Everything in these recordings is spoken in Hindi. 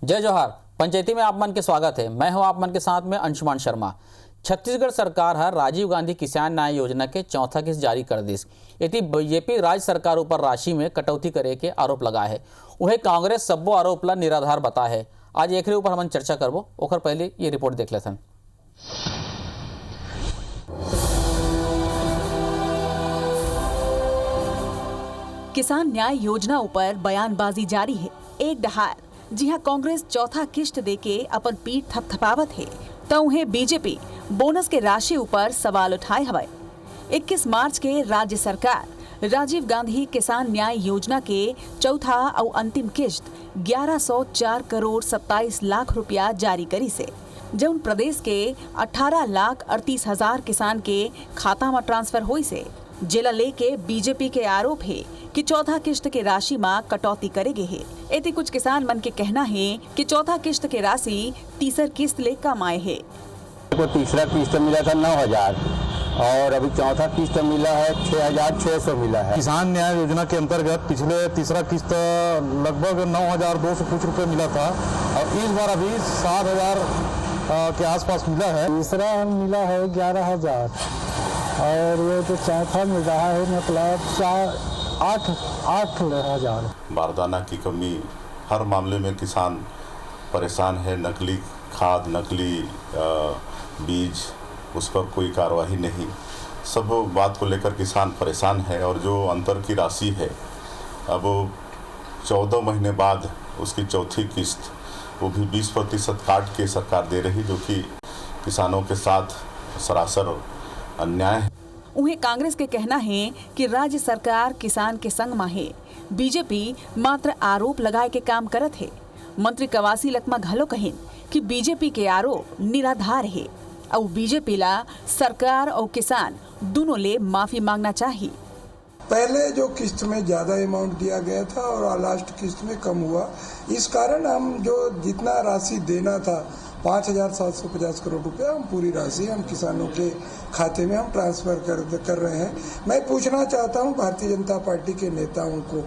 जय जोहार। पंचायती में आप मन के स्वागत है। मैं हूं आप मन के साथ में अंशुमान शर्मा। छत्तीसगढ़ सरकार हर राजीव गांधी किसान न्याय योजना के चौथा किस्त जारी कर दिस। इति बीजेपी राज्य सरकार ऊपर राशि में कटौती करे के आरोप लगा है। वह कांग्रेस सब्बो आरोप ला निराधार बता है। आज एकरे ऊपर हम चर्चा करबो। ओकर पहले ये रिपोर्ट देख लेथन। किसान न्याय योजना ऊपर बयानबाजी जारी है। एक डहार जिहा कांग्रेस चौथा किस्त देके अपन पीठ थपथपावत है तो उन्हें बीजेपी बोनस के राशि ऊपर सवाल उठाए हवे। 21 मार्च के राज्य सरकार राजीव गांधी किसान न्याय योजना के चौथा और अंतिम किस्त 1104 करोड़ 27 लाख रुपया जारी करी से, जौन प्रदेश के 18,38,000 किसान के खाता में ट्रांसफर हुई से। जिला लेके बीजेपी के आरोप है कि चौथा किस्त के राशि में कटौती करेगे है। ऐसे कुछ किसान मन के कहना है कि चौथा किस्त के राशि तीसर किस्त ले कम आए है। को तीसरा किस्त मिला था 9,000 और अभी चौथा किस्त मिला है 6,600 मिला है। किसान न्याय योजना के अंतर्गत पिछले तीसरा किस्त लगभग 9,200 कुछ रुपए मिला था और इस बार अभी 7,000 के आसपास मिला है। तीसरा मिला है 11,000 और ये तो चौथा मिल रहा है मतलब 8,000। बारदाना की कमी, हर मामले में किसान परेशान है। नकली खाद, नकली बीज, उस पर कोई कार्रवाई नहीं। सब बात को लेकर किसान परेशान है और जो अंतर की राशि है अब 14 महीने बाद उसकी चौथी किस्त वो भी 20% काट के सरकार दे रही, जो कि किसानों के साथ सरासर अन्याय है। उन्हें कांग्रेस के कहना है कि राज्य सरकार किसान के संग में है। बीजेपी मात्र आरोप लगाए के काम करत है। मंत्री कवासी लखमा घलो कहिन कि बीजेपी के आरोप निराधार है और बीजेपी ला सरकार और किसान दोनों ले माफी मांगना चाहिए। पहले जो किस्त में ज्यादा अमाउंट दिया गया था और लास्ट किस्त में कम हुआ, इस कारण हम जो जितना राशि देना था 5,750 करोड़ रुपया, हम पूरी राशि हम किसानों के खाते में हम ट्रांसफर कर रहे हैं। मैं पूछना चाहता हूं भारतीय जनता पार्टी के नेताओं को,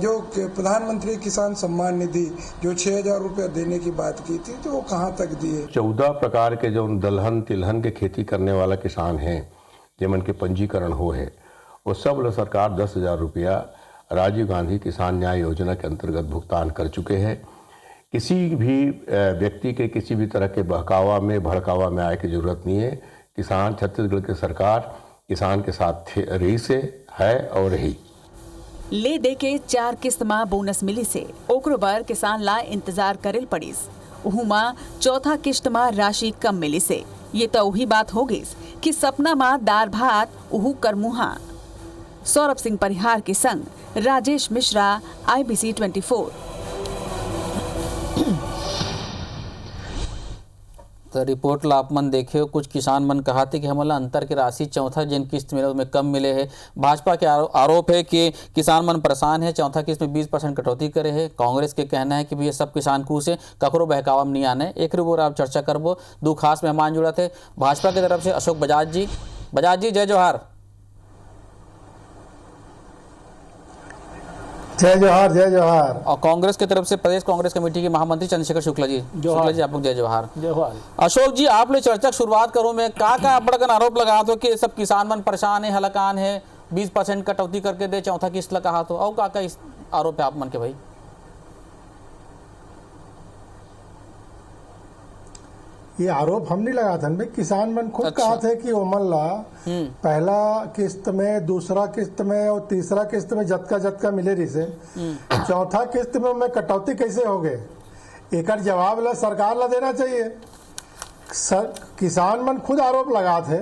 जो प्रधानमंत्री किसान सम्मान निधि जो 6,000 रुपया देने की बात की थी तो वो कहां तक दिए? 14 प्रकार के जो दलहन तिलहन के खेती करने वाला किसान हैं जिनके के पंजीकरण हो है, वो सब लोग सरकार 10,000 रुपया राजीव गांधी किसान न्याय योजना के अंतर्गत भुगतान कर चुके हैं। किसी भी व्यक्ति के किसी भी तरह के भड़कावा में आए की जरूरत नहीं है। किसान, छत्तीसगढ़ की सरकार किसान के साथ रही से है और रही। ले दे के 4 किस्त में बोनस मिली से ओकरो बार किसान ला इंतजार करेल पड़ीस। उहू मां चौथा किस्त में राशि कम मिली से ये तो वही बात हो गई कि सपना मां दार भात उहू करमुहा। सौरभ सिंह परिहार के संग राजेश मिश्रा, IBC 24। तो रिपोर्ट ला आप मन देखे हो। कुछ किसान मन कहा थे कि हमला अंतर की राशि चौथा जिन किस्त मिले उसमें कम मिले है। भाजपा के आरोप है कि किसान मन परेशान है, चौथा किस्त में 20% कटौती करे है। कांग्रेस के कहना है कि भैया सब किसान कूस है, ककरो बहकावा में नहीं आने। एक रिपोर्ट आप चर्चा करबो। 2 खास मेहमान जुड़ा थे। भाजपा की तरफ से अशोक बजाज जी जय जोहार। जय जोहार, जय जोहार। और कांग्रेस की तरफ से प्रदेश कांग्रेस कमेटी के महामंत्री चंद्रशेखर शुक्ला जी आप लोग जय जोहार। अशोक जी, आप लोग चर्चा की शुरुआत करो में का बड़कन आरोप लगा दो कि सब किसान मन परेशान है, हलकान है, 20% कटौती करके दे चौथा किस्त लगा तो और का इस आरोप है आप मन के भाई? ये आरोप हम नहीं लगा था, किसान मन खुद कहा थे कि ओमन ला पहला किस्त में, दूसरा किस्त में और तीसरा किस्त में जतका मिले रही से, चौथा किस्त में कटौती कैसे हो गए? एक जवाब ला सरकार ला देना चाहिए। किसान मन खुद आरोप लगा थे।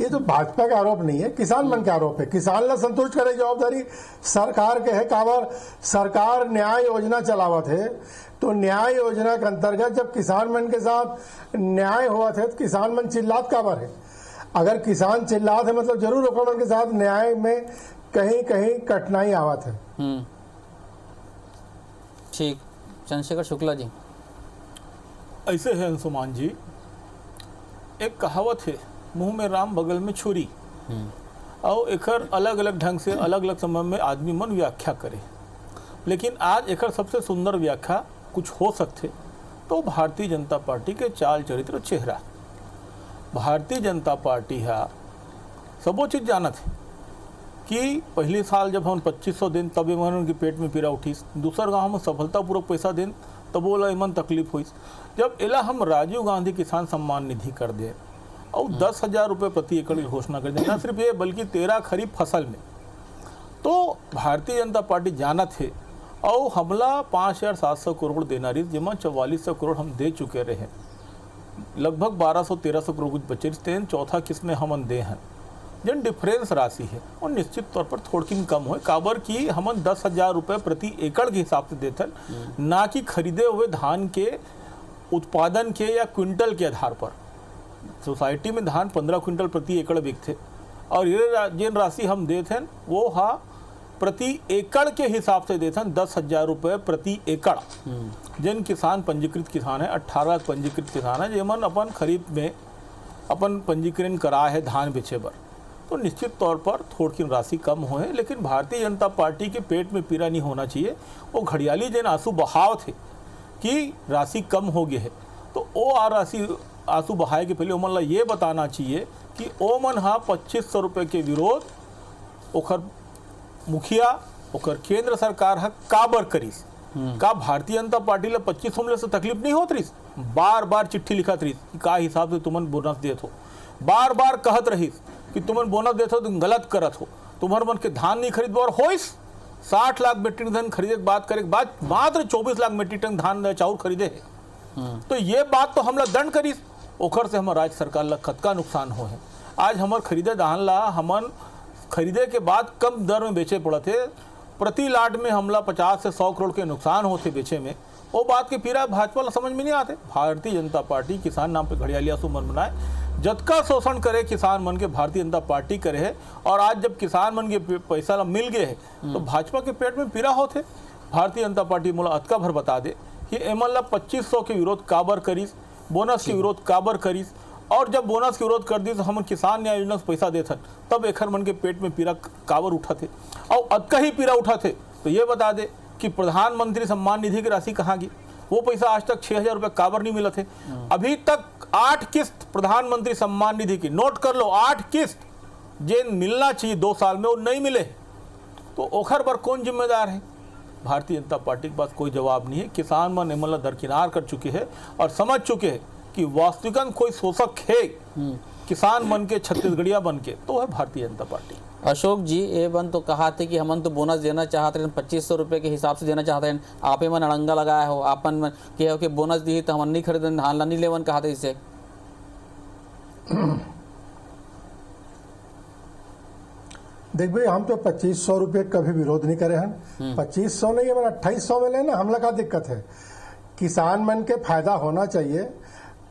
ये तो भाजपा का आरोप नहीं है, किसान मन का आरोप है। किसान ला संतुष्ट करे जवाबदारी सरकार के है। काबर सरकार न्याय योजना चलावत है, तो न्याय योजना के अंतर्गत जब किसान मन के साथ न्याय हुआ थे तो किसान मन चिल्लात काबर है? अगर किसान चिल्लात है मतलब जरूर ओकर मन के साथ न्याय में कहीं कहीं कठिनाई आवत है। ठीक, चंद्रशेखर शुक्ला जी। ऐसे है अंशुमान जी, एक कहावत है, मुंह में राम बगल में छुरी। और एकर अलग अलग ढंग से अलग अलग समय में आदमी मन व्याख्या करे, लेकिन आज एकर सबसे सुंदर व्याख्या कुछ हो सकते तो भारतीय जनता पार्टी के चाल चरित्र चेहरा। भारतीय जनता पार्टी है सबो चीज़ जानत है कि पहले साल जब हम 2500 दिन तब एमन उनके पेट में पीड़ा उठीस, दूसर गांव में सफलतापूर्वक पैसा दें तब बोला एमन तकलीफ हुई। जब एला हम राजीव गांधी किसान सम्मान निधि कर दे और 10,000 रुपये प्रति एकड़ की घोषणा कर दे, न सिर्फ ये बल्कि 13 खरीफ फसल में, तो भारतीय जनता पार्टी जानत है और हमला 5,700 करोड़ देना रही, जिसमें 4400 करोड़ हम दे चुके रहे, लगभग 1200-1300 करोड़ कुछ बचे तेन चौथा किस्त में हमन दे हैं। जन डिफरेंस राशि है और निश्चित तौर पर थोड़किन कम हो, काबर की हमन 10,000 रुपये प्रति एकड़ के हिसाब से देथन, ना कि खरीदे हुए धान के उत्पादन के या क्विंटल के आधार पर। सोसाइटी में धान 15 क्विंटल प्रति एकड़ बिकते और ये जिन राशि हम देते हैं वो हा प्रति एकड़ के हिसाब से देते हैं 10,000 रुपये प्रति एकड़। जिन किसान पंजीकृत किसान है, 18 पंजीकृत किसान है जेमन अपन खरीफ में अपन पंजीकरण करा है धान बेचे बर, तो निश्चित तौर पर थोड़ी राशि कम हो है। लेकिन भारतीय जनता पार्टी के पेट में पीड़ा नहीं होना चाहिए। वो घड़ियाली जिन आंसू बहाव थे कि राशि कम हो गई है, तो वो राशि आंसू बहाए के पहले ओमन ला ये बताना चाहिए कि ओमन हा 2500 रुपये के विरोध ओखर मुखिया ओखर केंद्र सरकार हा काबर करीस। का भारतीय जनता पार्टी ला 2500 मिले से तकलीफ नहीं होत रहीस, बार बार चिट्ठी लिखत रहीस कि का हिसाब से तुमन बोनस देत हो, बार बार कहत रहीस कि तुमन बोनस देत हो तुम गलत करत हो, तुम्हार मन के धान नहीं खरीद और होइस 60 लाख मीट्रिक टन खरीदे के बात करे के बाद मात्र 24 लाख मीट्रिक टन धान चाउर खरीदे है। तो ये बात तो हमला दंड करीस, ओखर से हमार राज्य सरकार ला कतका नुकसान हो है। आज हमार खरीदे धान ला हमन खरीदे के बाद कम दर में बेचे पड़ते, प्रति लाट में हमला 50 से 100 करोड़ के नुकसान होते बेचे में। वो बात के पीड़ा भाजपा ला समझ में नहीं आते। भारतीय जनता पार्टी किसान नाम पे घड़ियाली आंसू मन बनाए, जतका शोषण करे किसान मन के भारतीय जनता पार्टी करे है। और आज जब किसान मन के पैसा ला मिल गए है तो भाजपा के पेट में पीड़ा होते। भारतीय जनता पार्टी मोला अतका भर बता दे कि एमन ला 2500 के विरोध काबर करीस, बोनस के विरोध काबर करीस, और जब बोनस के विरोध कर दी तो हम किसान न्याय योजना से पैसा देते तब एखर मन के पेट में पीड़ा काबर उठा थे और अतका ही पीड़ा उठा थे। तो ये बता दे कि प्रधानमंत्री सम्मान निधि की राशि कहाँ गई, वो पैसा आज तक 6,000 रुपये काबर नहीं मिला थे। अभी तक 8 किस्त प्रधानमंत्री सम्मान निधि की, नोट कर लो 8 किस्त जिन मिलना चाहिए 2 साल में वो नहीं मिले, तो ओखर पर कौन जिम्मेदार है। भारतीय जनता पार्टी के पास कोई जवाब नहीं है। किसान मन एमन ला दरकिनार कर चुके हैं और समझ चुके हैं कि वास्तविकन कोई शोषक है किसान मन के छत्तीसगढ़िया बन के, तो है भारतीय जनता पार्टी। अशोक जी ये बन तो कहा थे कि हमन तो बोनस देना चाहते हैं, 2500 रुपये के हिसाब से देना चाहते हैं, आप मन अड़ंगा लगाए हो, आपन मन के हो कि बोनस दी तो हमन नहीं खरीदन धान ला नहीं लेवन कहा थे इसे। देख भाई हम तो 2500 रुपये कभी विरोध नहीं करे हैं। 2500 नहीं है 2800 में लेना, हमला का दिक्कत है। किसान मन के फायदा होना चाहिए।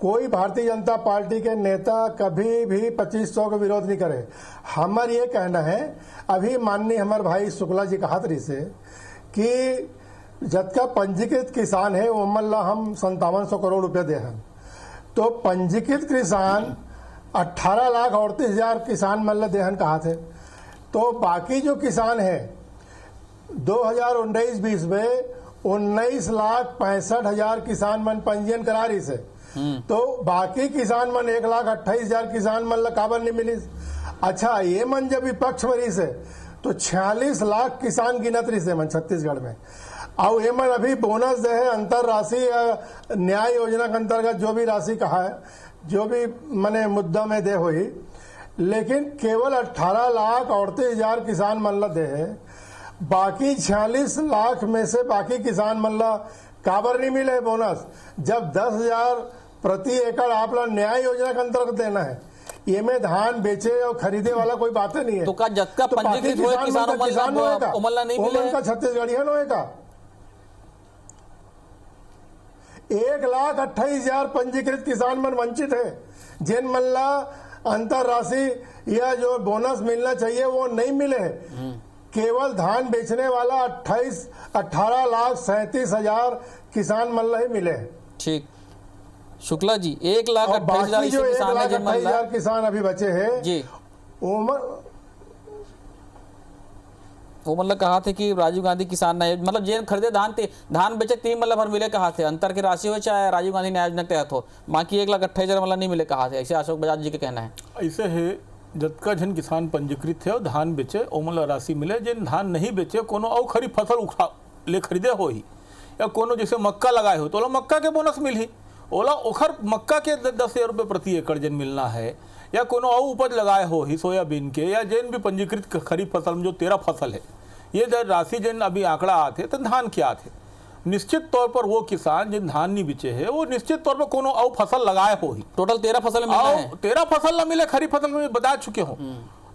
कोई भारतीय जनता पार्टी के नेता कभी भी 2500 का विरोध नहीं करे। हमार ये कहना है, अभी माननीय हमारे भाई शुक्ला जी कहा तरी से कि जतका पंजीकृत किसान है वो मन ला हम 5700 करोड़ रुपए दे हैं, तो पंजीकृत किसान 18,38,000 किसान मन ला देहन कहा थे। तो बाकी जो किसान है 2019-20 में 19,65,000 किसान मन पंजीयन करा रही से, तो बाकी किसान मन 1,28,000 किसान मन ला काबर नहीं मिली। अच्छा ये मन जब विपक्ष में रही से तो 46 लाख किसान गिनत रही से मन छत्तीसगढ़ में, और ये मन अभी बोनस दे है अंतर राशि न्याय योजना के अंतर्गत जो भी राशि कहा है, जो भी मने मुद्दा में दे हुई, लेकिन केवल 18,38,000 किसान मन ला दे है। बाकी 46 लाख में से बाकी किसान मन ला काबर नहीं मिले बोनस, जब 10,000 प्रति एकड़ आप ला न्याय योजना के अंतर्गत देना है। ये में धान बेचे और खरीदे वाला कोई बात नहीं है। तो का जत्का पंजीकृत हुए किसानों मन नहीं मिले का छत्तीसगढ़ी है नोए का 1,28,000 पंजीकृत किसान मन वंचित है, जिन मन ला अंतर राशि या जो बोनस मिलना चाहिए वो नहीं मिले। केवल धान बेचने वाला 18,37,000 किसान मन ला ही मिले। ठीक शुक्ला जी 1,28,000 किसान अभी बचे हैं जी। वो मतलब कहा थे कि राजीव गांधी किसान न्याय मतलब जेन खरीदे धान बेचे तीन मतलब हर मिले कहा थे अंतर की राशि हो चाहे राजीव गांधी न्याय योजना के तहत हो, बाकी 1,28,000 मतलब नहीं मिले कहा थे, ऐसे अशोक बजाज जी के कहना है। ऐसे है जतका जन किसान पंजीकृत है और धान बेचे ओमला राशि मिले, जिन धान नहीं बेचे कोनो और खरीफ फसल उठा ले खरीदे हो ही या कोनो जैसे मक्का लगाए हो तो ओला मक्का के बोनस मिल ही, ओला ओखर मक्का के 10,000 रुपये प्रति एकड़ जन मिलना है, या कोनो और उपज लगाए हो ही सोयाबीन के या जैन भी पंजीकृत खरीफ फसल में जो 13 फसल है, ये राशि जन अभी आंकड़ा आते तो धान के आते, निश्चित तौर पर वो किसान जिन धान नहीं बेचे है वो निश्चित तौर पर कोनो और फसल लगाए हो ही। टोटल 13 फसल मिलना है, 13 फसल न मिले खरीफ फसल में बता चुके हो।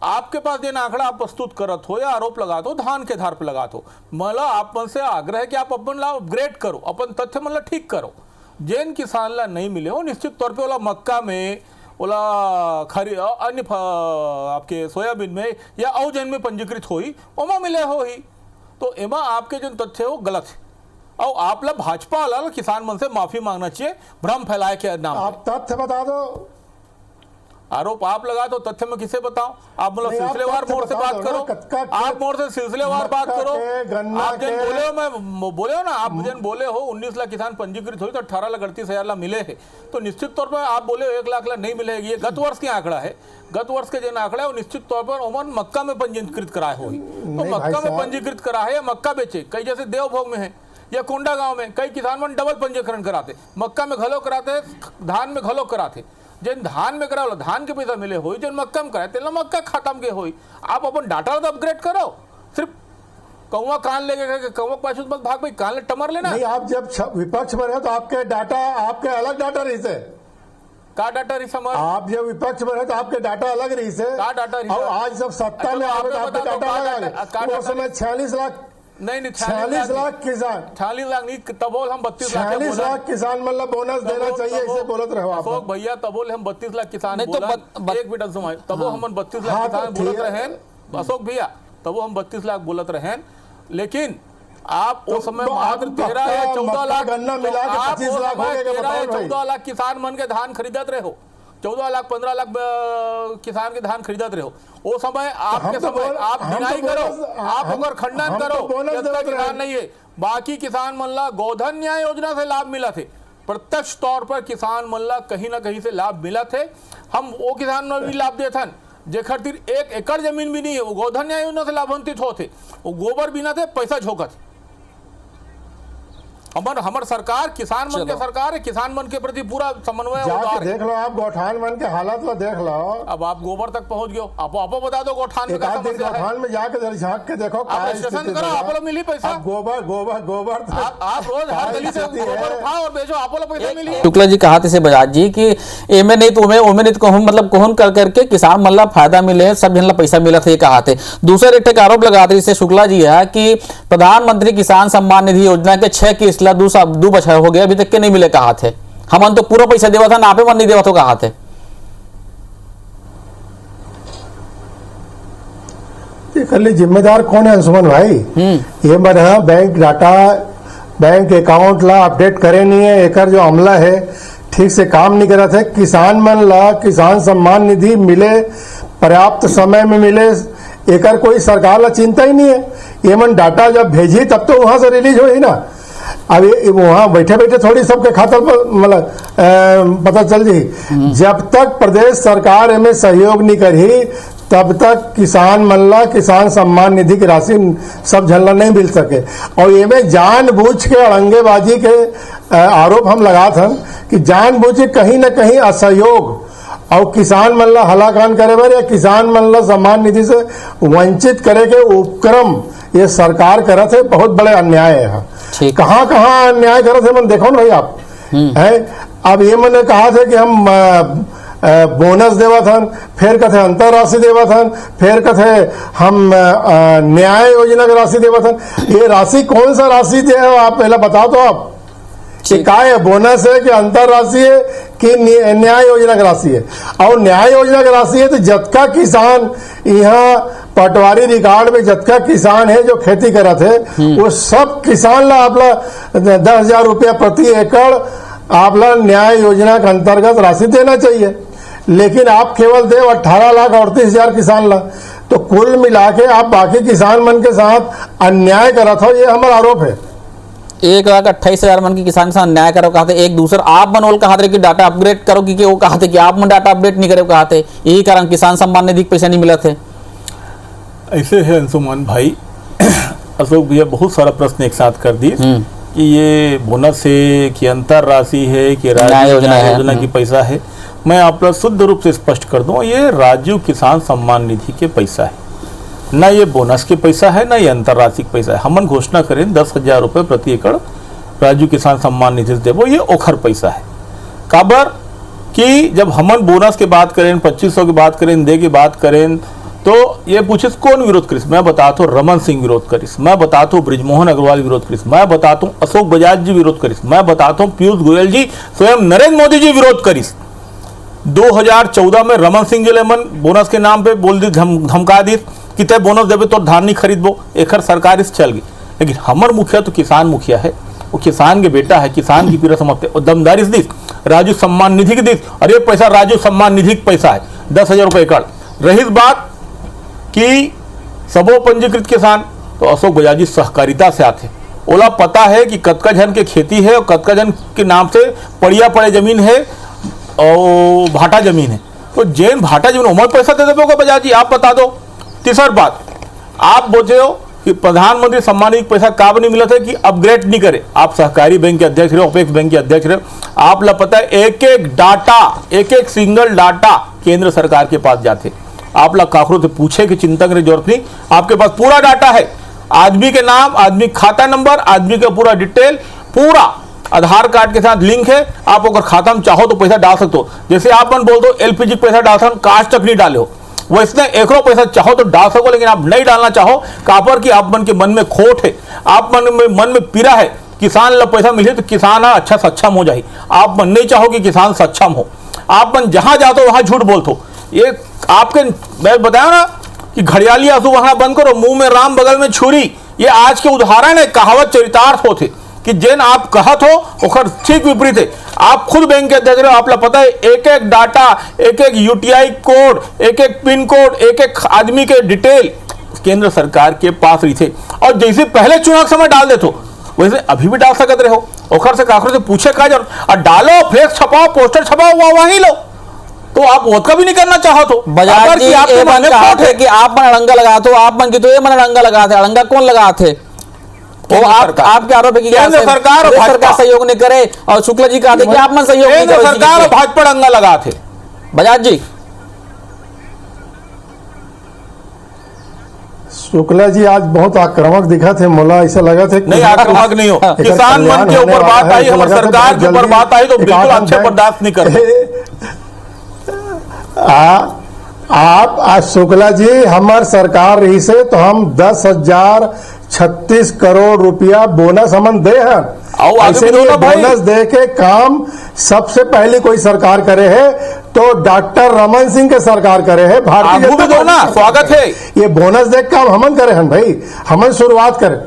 आपके पास जिन आंकड़ा आप प्रस्तुत करत हो या आरोप लगा दो धान के आधार पर लगा दो, मतलब आप मन से आग्रह है कि आप अपन ला अपग्रेड करो, अपन तथ्य मतलब ठीक करो। जिन किसान ला नहीं मिले हो निश्चित तौर पे ओला मक्का में ओला अन्य आपके सोयाबीन में या और जिन में पंजीकृत हो ही ओमा मिले हो ही, तो एमा आपके जो तथ्य हो गलत है और आप ला भाजपा वाला किसान मन से माफी मांगना चाहिए भ्रम फैलाए के नाम। आप तथ्य बता दो, आरोप आप लगा तो तथ्य में किसे बताओ, आप मतलब सिलसिलेवार मोड़ से बात करो, आप मोड़ से सिलसिलेवार बात करो। आप जन बोले हो, मैं बोले हो ना, आप जन बोले हो 19 लाख किसान पंजीकृत हुई तो 18,38,000 ला मिले हैं, तो निश्चित तौर पर आप बोले 1 लाख ला नहीं मिले, ये गत वर्ष के आंकड़ा है, गत वर्ष के जन आंकड़ा है वो निश्चित तौर पर ओमन मक्का में पंजीकृत कराए हो, तो मक्का में पंजीकृत करा है या मक्का बेचे, कई जैसे देवभोग में है या कोंडा गांव में कई किसान मन डबल पंजीकरण कराते, मक्का में घलो कराते, धान में घलो कराते, जिन धान में करा धान के पैसा मिले हो, जिन मक्का में कराए तेल मक्का खाता में हो, आप अपन डाटा तो अपग्रेड करो, सिर्फ कौवा कान लेके कौवा पास मत भाग भाई कान ले टमर लेना नहीं। आप जब विपक्ष में रहे तो आपके डाटा आपके अलग डाटा रही से का डाटा रही समझ, आप जब विपक्ष में रहे तो आपके डाटा अलग रही से का डाटा रही, और आज जब सत्ता में आवे तो आपके डाटा अलग है। उस समय 46 लाख नहीं 46 लाख किसान 46 लाख नहीं तबोल हम 32 लाख 46 लाख किसान मतलब बोनस देना चाहिए, इसे बोलत रहो आप अशोक भैया, तबोल हम 32 लाख किसान नहीं बोला, तो एक मिनट समय तबो हम 32 लाख किसान बोलत रहे अशोक भैया, तबो हम 32 लाख बोलत रहे, लेकिन आप उस समय मात्र 13 या 14 लाख गन्ना मिला के 25 लाख हो गए, 13 या 14 लाख किसान मन के धान खरीदत रहे हो, 14 लाख 15 लाख किसान के धान खरीदत रहे हो, वो समय आपके समय आप डिनाई करो, आप अगर खंडन करो किसान नहीं है, बाकी किसान मन ला गोधन न्याय योजना से लाभ मिला थे, प्रत्यक्ष तौर पर किसान मन ला कहीं ना कहीं से लाभ मिला थे, हम वो किसान में भी लाभ देथन जे खातिर 1 एकड़ जमीन भी नहीं है, वो गोधन न्याय योजना से लाभान्वित होते, वो गोबर बिना थे पैसा झोंकत। हमर सरकार किसान मन के सरकार है, किसान मन के प्रति पूरा समन्वय जाके देख लो, आप गौठान मन के हालत लो देख लो, अब आप गोबर तक पहुंच गए, आप बता दो गौठान में गौठान में जाके झांक के देखो, करो आप लोग मिली पैसा, गोबर गोबर गोबर आप रोज हर गली से गोबर उठाओ और बेचो, आप लोग पैसा मिली। शुक्ला जी कहा थे बजाज जी की एमे नहीं तो ओमे नहीं तो मतलब कोहन कर करके किसान मन ला फायदा मिले, सब जन ला पैसा मिला था, ये कहा थे। दूसरे एक आरोप लगाते जिससे शुक्ला जी है कि प्रधानमंत्री किसान सम्मान निधि योजना के 6 किस्त 2 बछर हो गया अभी तक के नहीं मिले कहा थे, हमन तो पूरा पैसा देवा था ना, आपे मन नहीं देवा तो कहा थे। खाली जिम्मेदार कौन है अंशुमन भाई, ये मन बैंक डाटा बैंक अकाउंट ला अपडेट करे नहीं है, एक जो अमला है ठीक से काम नहीं करा थे, किसान मन ला किसान सम्मान निधि मिले पर्याप्त समय में मिले, एक कोई सरकार ला चिंता ही नहीं है, ये मन डाटा जब भेजी तब तो वहां से रिलीज हो ही ना, अब वहां बैठे बैठे थोड़ी सबके खाता पर मतलब पता चल जी, जब तक प्रदेश सरकार इनमें सहयोग नहीं करी तब तक किसान मल्ला किसान सम्मान निधि की राशि सब झल्ला नहीं मिल सके, और ये में जानबूझ के अड़ंगेबाजी के आरोप हम लगा था कि जानबूझ के कहीं न कहीं असहयोग और किसान मल्ला हलाकान करे बर या किसान मल्ला सम्मान निधि से वंचित करे के उपक्रम ये सरकार करत है, बहुत बड़े अन्याय है। कहाँ कहाँ अन्याय करत है मन देखो ना भाई आप है। अब ये मैंने कहा था कि हम बोनस देवा था, फिर कथे अंतर राशि देवा था, फिर कथे हम न्याय योजना की राशि देवा था, ये राशि कौन सा राशि दे आप पहले बताओ तो आप, क्या है बोनस है कि अंतर राशि है कि न्याय योजना की राशि है, और न्याय योजना की राशि है तो जतका किसान यहाँ पटवारी रिकॉर्ड में जतका किसान है जो खेती करा थे वो सब किसान ला आपला 10,000 रुपया प्रति एकड़ आपला न्याय योजना के अंतर्गत राशि देना चाहिए, लेकिन आप केवल दे 18,38,000 किसान ला, तो कुल मिला के आप बाकी किसान मन के साथ अन्याय करत हो, ये हमारा आरोप है। 1,28,000 मन के किसान के साथ न्याय करो कहते, एक दूसरा आप मनोल कहा थे कि डाटा अपग्रेड करो, क्योंकि वो कहा थे कि आप मन डाटा अपडेट नहीं करे कहा थे, यही कारण किसान सम्मान निधि पैसा नहीं मिला थे। ऐसे है अंशुमान भाई, अशोक भैया बहुत सारा प्रश्न एक साथ कर दिए कि ये बोनस है कि अंतर राशि है कि राज्य योजना की पैसा है। मैं आप लोग शुद्ध रूप से स्पष्ट कर दूं, ये राजीव किसान सम्मान निधि के पैसा है, ना ये बोनस के पैसा है, ना ये अंतर्राष्ट्रीय पैसा है। हमन घोषणा करें 10,000 रुपये प्रति एकड़ राजीव किसान सम्मान निधि से देवो, ये ओखर पैसा है। काबर कि जब हमन बोनस की बात करें, 2500 की बात करें, दे की बात करें, तो ये पूछे कौन विरोध करिस? मैं बताता हूँ रमन सिंह विरोध करिस, मैं बताता हूँ ब्रिजमोहन अग्रवाल विरोध करिस, मैं बताता हूँ अशोक बजाज जी विरोध करिस, मैं बताता हूँ पीयूष गोयल जी, स्वयं नरेंद्र मोदी जी विरोध करिस। 2014 में रमन सिंह जी लेमन बोनस के नाम पे बोल दी, धमका दी कि ते बोनस देवे तो धान नहीं खरीदबो, एकर सरकार इस चल गई। लेकिन हमर मुखिया तो किसान मुखिया है, वो किसान के बेटा है, किसान की पीड़ा समझते, और दमदारी से दिस राजू सम्मान निधि के दिस, और ये पैसा राजू सम्मान निधि का पैसा है 10,000 रुपये एकड़। रही बात कि सबो पंजीकृत किसान, तो अशोक बजाज जी सहकारिता से आते, ओला पता है कि कतका जन के खेती है और कतका जन के नाम से पड़िया पड़े जमीन है और भाटा जमीन है, तो जैन भाटा जमीन उमर पैसा दे देगा बजाज जी, आप बता दो। तीसरी बात, आप बोलते हो कि प्रधानमंत्री सम्मान निधि पैसा काब नहीं मिला था कि अपग्रेड नहीं करे। आप सहकारी बैंक के अध्यक्ष रहे, अपेक्स बैंक के अध्यक्ष रहे, आप ला पता है एक एक डाटा, एक एक सिंगल डाटा केंद्र सरकार के पास जाते। आप लोग काकरों से पूछे कि चिंता करने की जरूरत नहीं, आपके पास पूरा डाटा है, आदमी के नाम, आदमी खाता नंबर, आदमी का पूरा डिटेल, पूरा आधार कार्ड के साथ लिंक है। आप अगर खाता में चाहो तो पैसा डाल सकते हो। जैसे आप मन बोल दो एलपीजी पैसा डाल सकते, कास्ट तक नहीं डाले हो, वैसे एकरो पैसा चाहो तो डाल सको, लेकिन आप नहीं डालना चाहो कापर की आप मन के मन में खोट है, आप मन में पीड़ा है, किसान ला पैसा मिले तो किसान अच्छा सक्षम हो जाए। आप मन नहीं चाहो कि किसान सक्षम हो, आप मन जहां जाते हो वहां झूठ बोलते हो। ये आपके मैं बताया ना कि घड़ियाली आंसू वहां बंद करो, मुंह में राम बगल में छुरी, ये आज के उदाहरण है, कहावत चरितार्थ होते कि जेन आप कहत हो ओखर ठीक विपरीत है। आप खुद बैंक के अध्यक्ष हो, आप पता है एक एक डाटा, एक एक यूटीआई कोड, एक एक पिन कोड, एक एक आदमी के डिटेल केंद्र सरकार के पास रही थे, और जैसे पहले चुनाव के समय डाल देते हो वैसे अभी भी डाल सकते रहे हो। ओखर से काकरों से पूछे का जरूरत, और डालो, फ्लेक्स छपाओ, पोस्टर छपाओ, वहीं लो, तो आप वो भी नहीं करना चाहो तो बजाज जी आप मन है कि आप मन अड़ंगा लगाते हो, आप मन की तो ये मन अड़ंगा लगाते, अड़ंगा कौन लगाते? वो आपके आरोप है कि सरकार सहयोग नहीं करे, और शुक्ला जी कहते कि आप मन सहयोग नहीं करे, सरकार और भाजपा अड़ंगा लगाते। बजाज जी, शुक्ला जी आज बहुत आक्रामक दिखा थे, मोला ऐसा लगा था नहीं आक्रामक नहीं हो, किसान मन के ऊपर बात आई, हमारी सरकार के ऊपर बात आई तो बिल्कुल अच्छे बर्दाश्त नहीं करते। आप आज शुक्ला जी हमार सरकार रही से तो हम 10,036 करोड़ रुपया बोनस हमन दे हैं, ऐसे बोनस दे के काम सबसे पहले कोई सरकार करे है तो डॉक्टर रमन सिंह के सरकार करे है, भारतीय जनता पार्टी स्वागत है। ये बोनस दे काम हमन करे हैं भाई, हमन शुरुआत करें,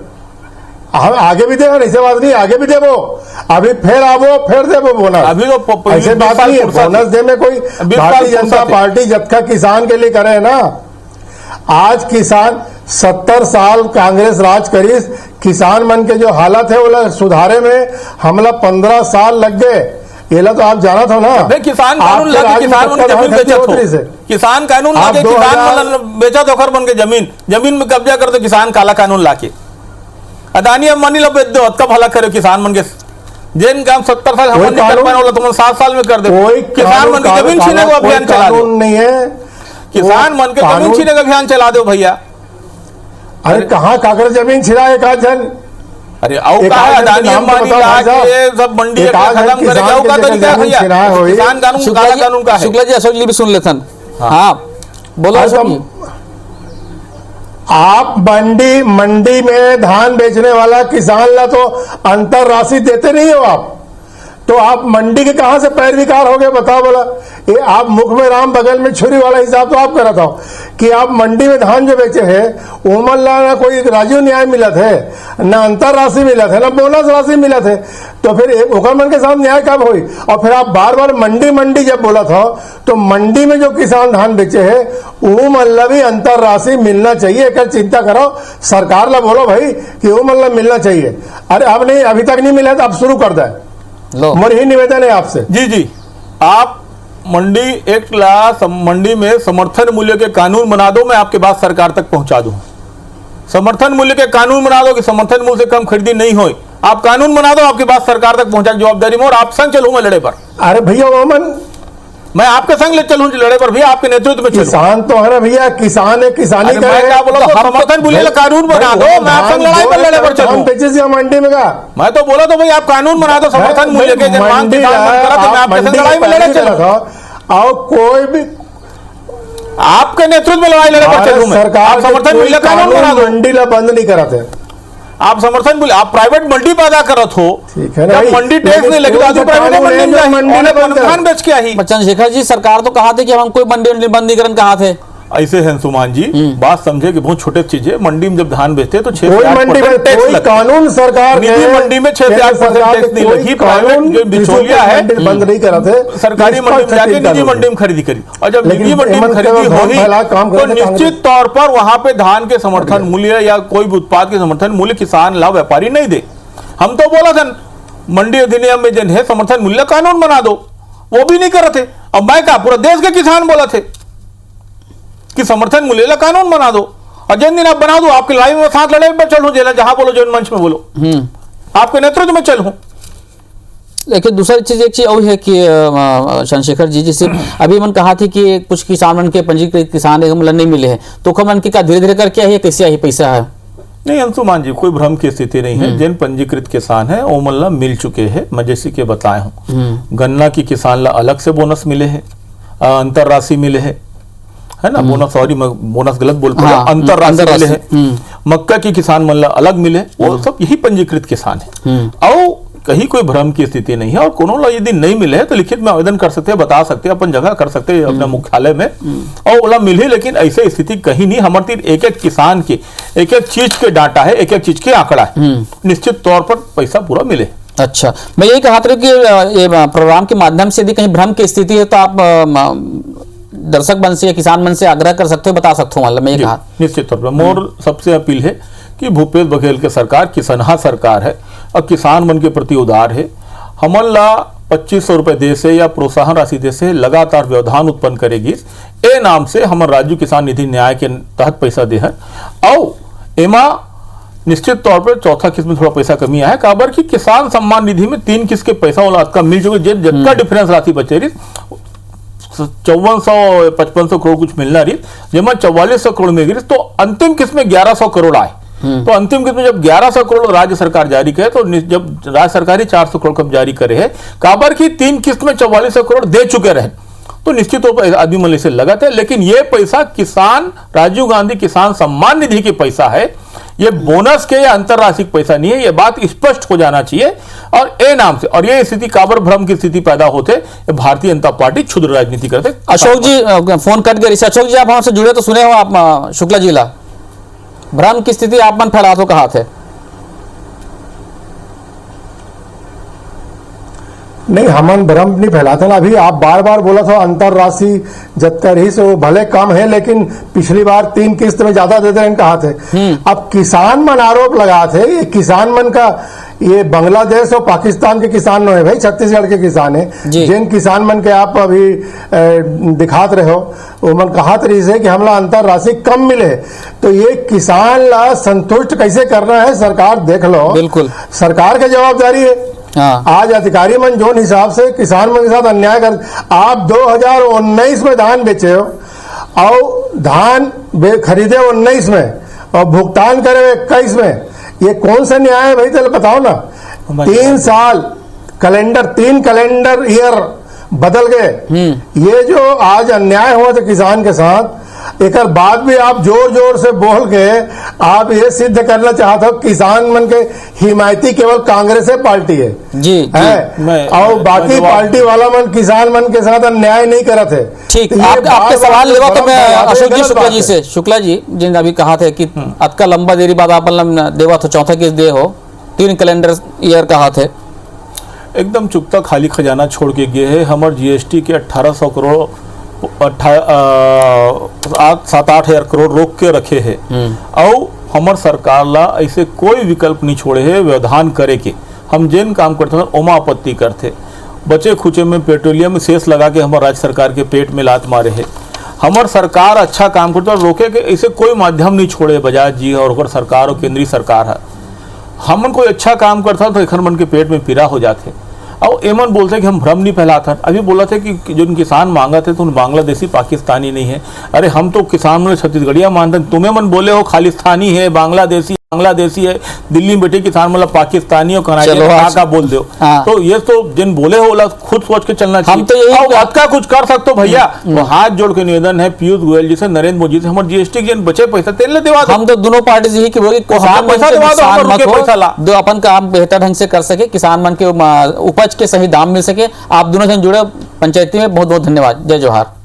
हम आगे भी दे, ऐसे बात नहीं, आगे भी देवो, अभी फिर आवो फिर देवो बोनस, अभी तो ऐसे बात नहीं है। बोनस दे में कोई भारतीय जनता पार्टी जब तक किसान के लिए करे ना, आज किसान 70 साल कांग्रेस राज करी, किसान मन के जो हालत है वो सुधारे में हमला 15 साल लग गए, ये तो आप जाना था ना। किसान कानून लगे, किसान मन जमीन बेचत, किसान कानून लगे, किसान बेचत ओखर मन के जमीन में कब्जा कर दो, किसान काला कानून लाके अदानी अंबानी ला बेच दो, अतका भला करे किसान मन के, जिन काम 70 साल हम नहीं कर पाए वाला तुम 7 साल में कर दे। किसान मन की जमीन छीने का अभियान चला दो, नहीं है किसान मन के जमीन छीने का अभियान चला दो भैया। अरे कहाँ काकर जमीन छिड़ा एक आध जन, अरे आओ कहा अदानी अंबानी लाके सब मंडी खत्म करेगा, वो का तरीका भैया, किसान कानून काला कानून का है। शुक्ला जी अशोक जी भी सुन लेथन, हाँ बोलो। आप मंडी में धान बेचने वाला किसान ला तो अंतर राशि देते नहीं हो आप, तो आप मंडी के कहां से पैर विकार हो गए बताओ बोला। ये आप मुख में राम बगल में छुरी वाला हिसाब तो आप करा था कि आप मंडी में धान जो बेचे है ओमन ला ना कोई राजीव न्याय मिला थे, ना अंतर राशि मिला थे, ना बोनस राशि मिला थे, तो फिर ओकर मन के साथ न्याय कब हुई। और फिर आप बार बार मंडी मंडी जब बोला था तो मंडी में जो किसान धान बेचे है वो मतलब भी अंतर राशि मिलना चाहिए, एक चिंता करो सरकार ला बोलो भाई कि वो मतलब मिलना चाहिए। अरे अब नहीं, अभी तक नहीं मिला तो अब शुरू कर दे। मोर ही निवेदन है आपसे। जी आप मंडी एक्ट ला मंडी में समर्थन मूल्य के कानून बना दो, मैं आपके बात सरकार तक पहुंचा दूं। समर्थन मूल्य के कानून बना दो कि समर्थन मूल्य से कम खरीदी नहीं हो, आप कानून बना दो, आपकी बात सरकार तक पहुंचा की जवाबदारी में, और आप संग चलूं मैं लड़े पर। अरे भैया ओमन मैं आपके संग ले चलूं लड़े पर भैया, आपके नेतृत्व में चलूं। किसान तो है ना भैया, किसान है, किसानी का मैं क्या बोला, समर्थन मूल्य का कानून बना दो, मैं आप संग लड़ाई पर लड़े पर चलूं। मंडी में का मैं तो बोला तो भाई आप कानून बना दो समर्थन मूल्य के, जब मांग किसान करा तो मैं आपके संग लड़ाई में लड़े चलूं। और कोई भी आपके नेतृत्व में लड़ाई लड़े पर चलूं मैं। सरकार समर्थन मूल्य कानून बना दो, मंडी ला बंद नहीं कराते। आप समर्थन मूल्य, आप प्राइवेट मंडी पैदा करत हो, जब मंडी टैक्स नहीं लगे तो प्राइवेट मंडी में बेच के आई। चंद्रशेखर जी सरकार तो कहा थे कि हम कोई मंडी बंद नहीं करन, कहा थे ऐसे हैं सुमान जी, बात समझे कि बहुत छोटे चीज है। मंडी में जब धान बेचते हैं तो 6 से 8% टैक्स लगता है। कानून सरकार निजी मंडी में 6 से 8% टैक्स नहीं लगी। प्राइवेट जो बिचौलिया है बंद नहीं करा थे, सरकारी मंडी में जाके निजी मंडी में खरीदी करी, और जब निजी मंडी में खरीदी होगी तो निश्चित तौर पर वहां पे धान के समर्थन मूल्य या कोई भी उत्पाद के समर्थन मूल्य किसान ला व्यापारी नहीं दे। हम तो बोला था मंडी अधिनियम में जन है समर्थन मूल्य कानून बना दो, वो भी नहीं कर रहे थे। अब मैं क्या पूरा देश के किसान बोला थे कि समर्थन मूल्य का कानून बना दो, और जिन दिन आप बना दो आपके लड़ाई में साथ लड़ाई में चलूं, जेला जहां बोलो जो मंच में बोलो, आपके नेतृत्व में चलूं। लेकिन दूसरी चीज एक चीज और है कि चंद्रशेखर जी जैसे अभी मन कहा थी कि कुछ किसान मन के पंजीकृत किसान मतलब नहीं मिले हैं, तो मन की का धीरे धीरे करके है, कैसे आई पैसा है? नहीं अंशुमान जी, कोई भ्रम की स्थिति नहीं है। जिन पंजीकृत किसान है वो मतलब मिल चुके हैं। मैं जैसे कि बताया हूँ, गन्ना की किसान ला अलग से बोनस मिले है, अंतर राशि मिले है ना, बोनस, सॉरी बोनस गलत बोल पड़ा, अंतर राशि मिले है। मक्का की किसान मन ला अलग मिले, वो सब यही पंजीकृत किसान है। और कहीं कोई भ्रम की स्थिति नहीं है। और कोनो ला यदि नहीं मिले है तो लिखित में आवेदन कर सकते हैं, बता सकते हैं, अपन जगह कर सकते हैं अपने मुख्यालय में, और ओला मिले। लेकिन ऐसे स्थिति कहीं नहीं। हमारे एक एक किसान के एक एक चीज के डाटा है, एक एक चीज के आंकड़ा है, निश्चित तौर पर पैसा पूरा मिले। अच्छा, मैं यही कहा था कि ये प्रोग्राम के माध्यम से यदि कहीं भ्रम की स्थिति है तो आप दर्शक मन से या किसान मन से आग्रह कर सकते हो, बता सकते हो, मतलब मैं ये कहा। निश्चित तौर पर मोर सबसे अपील है कि भूपेश बघेल के सरकार किसनहा सरकार है और किसान मन के प्रति उदार है। हमन ला 2500 रुपए दे से या प्रोत्साहन राशि दे से लगातार व्यवधान उत्पन्न करेगी। ए नाम से हमारे राज्य किसान निधि न्याय के तहत पैसा दे है, और एमा निश्चित तौर पर चौथा किस्त में थोड़ा पैसा कमी आया। काबर की किसान सम्मान निधि में 3 किस्त के पैसा वाला मिल चुके, जितना डिफरेंस राशि बचे रही 5400-5500 करोड़ कुछ मिलना रही, जब 4400 करोड़ में गिरी तो अंतिम किस्त में 1100 करोड़ आए। तो अंतिम किस्त में जब 1100 करोड़ राज्य सरकार जारी करे, तो जब राज्य सरकार ही 400 करोड़ कब जारी करे है, काबर की 3 किस्त में 4400 करोड़ दे चुके रहे, तो निश्चित तौर पर आदमी मन से लगा था। लेकिन ये पैसा किसान राजीव गांधी किसान सम्मान निधि के पैसा है, ये बोनस के या अंतरराष्ट्रीय पैसा नहीं है। ये बात स्पष्ट हो जाना चाहिए। और ए नाम से, और ये स्थिति काबर भ्रम की स्थिति पैदा होते, भारतीय जनता पार्टी क्षुद्र राजनीति करते। अशोक जी फोन कट गए। अशोक जी आप हमसे जुड़े तो सुने हो आप शुक्ला जिला भ्रम की स्थिति आप मन फैला तो कहा थे? नहीं, हमन भ्रम नहीं फैलाते ना। अभी आप बार बार बोला था अंतर राशि जत्तर ही से वो भले कम है, लेकिन पिछली बार 3 किस्त में ज्यादा देते हैं कहा थे। अब किसान मन आरोप लगा थे, ये किसान मन का ये बांग्लादेश और पाकिस्तान के किसान नहीं है भाई, छत्तीसगढ़ के किसान है। जिन किसान मन के आप अभी दिखात रहे हो, वो मन कहात रही है कि हमला अंतर राशि कम मिले, तो ये किसान ला संतुष्ट कैसे करना है सरकार देख लो। बिल्कुल सरकार की जवाबदारी है। आज अधिकारी मन जोन हिसाब से किसान मन के साथ अन्याय कर, आप 2019 में धान बेचे हो और धान खरीदे 19 में और भुगतान करे 21 में, ये कौन सा न्याय है भाई? चलो बताओ ना। 3 साल कैलेंडर 3 कैलेंडर ईयर बदल गए। ये जो आज अन्याय हुआ था किसान के साथ, एक बाद भी आप जोर जोर से बोल के आप ये सिद्ध करना चाहते हो किसान मन के हिमायती केवल कांग्रेस पार्टी है जी है और बाकी पार्टी वाला मन किसान मन के साथ अन्याय नहीं करत है। ठीक, आपके सवाल लेवा तो मैं अशोक जी शुक्ला जी से, शुक्ला जी जिन अभी कहा थे कि अतका लंबा देरी बाद आप देवा तो चौथा किस्त दे हो, 3 कैलेंडर ईयर कहा थे, एकदम चुकता खाली खजाना छोड़ के गए है। हमारे जीएसटी के 1800 करोड़ 7-8 हजार करोड़ रोक के रखे है और हमार सरकार ला ऐसे कोई विकल्प नहीं छोड़े है व्यवधान करे के। हम जिन काम करते हैं ओमा आपत्ति करते, बचे खुचे में पेट्रोलियम शेष लगा के हमारे राज्य सरकार के पेट में लात मारे है। हमार सरकार अच्छा काम करते और रोके के ऐसे कोई माध्यम नहीं छोड़े बजाज जी और सरकार और केंद्रीय सरकार है। हमन कोई अच्छा काम करता तो एखन मन के पेट में पीड़ा हो जाते और एमन बोलते कि हम भ्रम नहीं फैलाता। अभी बोला थे कि जो किसान मांगा थे तो उन बांग्लादेशी पाकिस्तानी नहीं है। अरे हम तो किसान में छत्तीसगढ़िया मानते, तुम्हें मन बोले हो खालिस्तानी है, बांग्लादेशी है, दिल्ली में बैठे किसान मतलब पाकिस्तानी और कनाडियन का बोल दो। तो ये तो जिन बोले हो खुद सोच के चलना चाहिए। हम तो यही बात का कुछ कर सकते हो भैया। वो हाथ जोड़ के निवेदन है पीयूष गोयल जी से, नरेंद्र मोदी से, हमारे जीएसटी के बचे पैसा तेल देवा। हम तो दोनों पार्टी से ही कि पैसा ला दो, अपन काम बेहतर ढंग से कर सके, किसान मन के उपज के सही दाम मिल सके। आप दोनों जन जुड़े पंचायती में, बहुत बहुत धन्यवाद। जय जोहार।